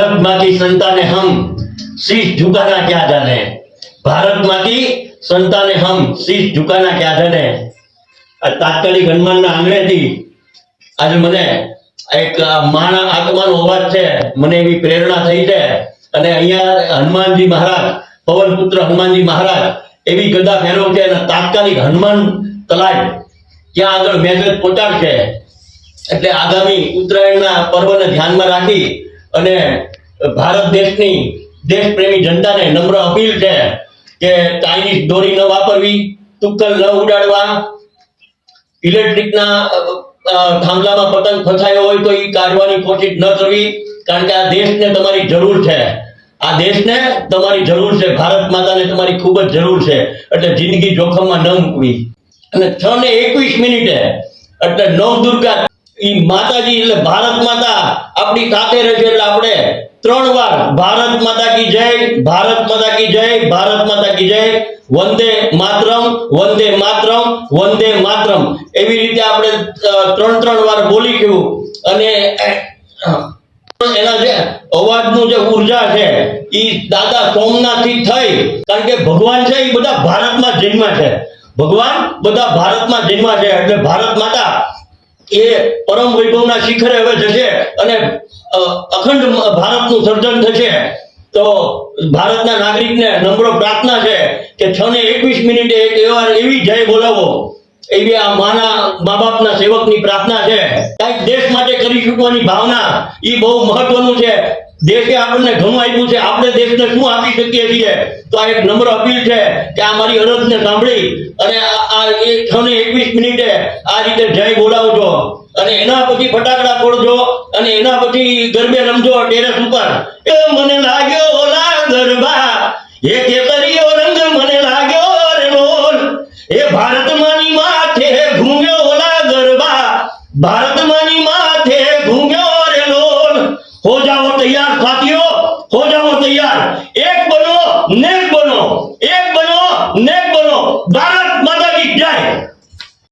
भारत माँ की संतान है हम, शीश झुकाना क्या जाने। भारत माँ की संतान है हम, शीश झुकाना क्या जाने। તાત્કાલિક હનુમાનના આંગણેથી આજે મને એક માના આત્માનો અવાજ છે, મને એવી પ્રેરણા થઈ છે અને અહીંયા હનુમાનજી મહારાજ, પવનપુત્ર હનુમાનજી મહારાજ એવી ગદા ફેરવ છે અને તાત્કાલિક હનુમાન તલાય ત્યાં આગળ મેસેજ પહોંચાડશે। એટલે આગામી ઉત્તરાયણના પર્વને ધ્યાનમાં રાખી અને ભારત દેશની દેશપ્રેમી જનતાને નમ્ર અપીલ છે કે ચાઇનીઝ દોરી ન વાપરવી, તુક્કલ ન ઉડાડવા, ઇલેક્ટ્રિકના થાંભલામાં પતંગ ફસાયો હોય તો એ કાઢવાની કોશિશ ન કરવી, કારણ કે આ દેશને તમારી જરૂર છે, આ દેશને તમારી જરૂર છે, ભારત માતાને તમારી ખૂબ જ જરૂર છે। એટલે જિંદગી જોખમમાં ન મૂકવી। અને 6:21 એટલે નવદુર્ગા ઈ માતાજી એટલે ભારત માતા આપણી સાથે રહેશે। એટલે આપણે 3 વાર ભારત માતા કી જય, ભારત માતા કી જય, ભારત માતા કી જય, વંદે માતરમ, વંદે માતરમ, વંદે માતરમ એવી રીતે આપણે 3 વાર બોલી ગયું। અને એના જે અવાજનું જે ઉર્જા છે ઈ દાદા સોમનાથથી થઈ, કારણ કે ભગવાન છે એ બધા ભારતમાં જન્મ્યા છે, ભગવાન બધા ભારતમાં જન્મ્યા છે। એટલે ભારત માતા એ પરમ વૈભવના શિખરે હવે જશે અને અખંડ ભારતનું સર્જન થશે। તો ભારતના નાગરિકને નમ્ર પ્રાર્થના છે કે 6:21 એક એવી જય બોલાવો, એવી આ માના મા બાપના સેવકની પ્રાર્થના છે। કંઈક દેશ માટે કરી ચૂકવાની ભાવના એ બહુ મહત્વનું છે। દેશે આપણને ઘણું આપ્યું છે, આપણે દેશને શું આપી શકીએ છીએ? તો આ એક નમ્ર અપીલ છે કે આ મારી અરજને સાંભળી અને આ 6:21 આ રીતે જય બોલાવજો અને એના પછી ફટાકડા ફોડજો અને એના પછી ગરબે રમજો ટેરેસ ઉપર। એ મને લાગ્યો ઓલા ગરબા, એ કેસરીયો રંગ મને લાગ્યો રે લોલ, એ ભારત માની માથે ઘૂમ્યો ઓલા ગરબા, ભારત